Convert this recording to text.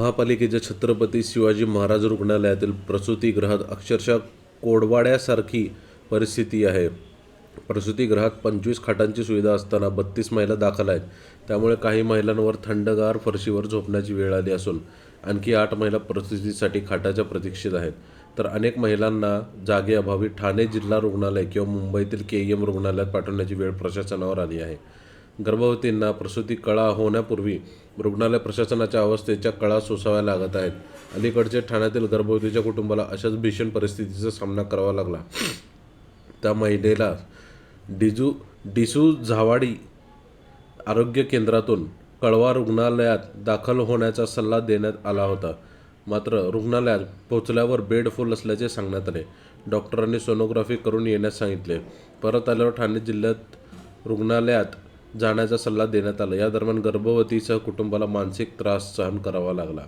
महापालिकेच्या छत्रपती शिवाजी महाराज रुग्णालयातील प्रसूतीगृहात अक्षरशः कोडवाड्यासारखी परिस्थिती आहे. प्रसूतीगृहात 25 खाटांची सुविधा असताना 32 महिला दाखल आहेत. त्यामुळे काही महिलांवर थंडगार फरशीवर झोपण्याची वेळ आली असून आणखी 8 महिला प्रसूतीसाठी खाटाच्या प्रतीक्षेत आहेत. तर अनेक महिलांना जागेअभावी ठाणे जिल्हा रुग्णालय किंवा मुंबईतील KEM रुग्णालयात पाठवण्याची वेळ प्रशासनावर आली आहे. गर्भवतींना प्रसूती कळा होण्यापूर्वी रुग्णालय प्रशासनाच्या अवस्थेच्या कळा सोसाव्या लागत आहेत. अलीकडचे ठाण्यातील गर्भवतीच्या कुटुंबाला अशाच भीषण परिस्थितीचा सामना करावा लागला. त्या महिलेला डिसूझावाडी आरोग्य केंद्रातून कळवा रुग्णालयात दाखल होण्याचा सल्ला देण्यात आला होता. मात्र रुग्णालयात पोहोचल्यावर बेड फुल असल्याचे सांगण्यात आले. डॉक्टरांनी सोनोग्राफी करून येण्यास सांगितले. परत आल्यावर ठाणे जिल्ह्यात रुग्णालयात जाण्याचा सल्ला देण्यात आला. या दरम्यान गर्भवतीसह कुटुंबाला मानसिक त्रास सहन करावा लागला.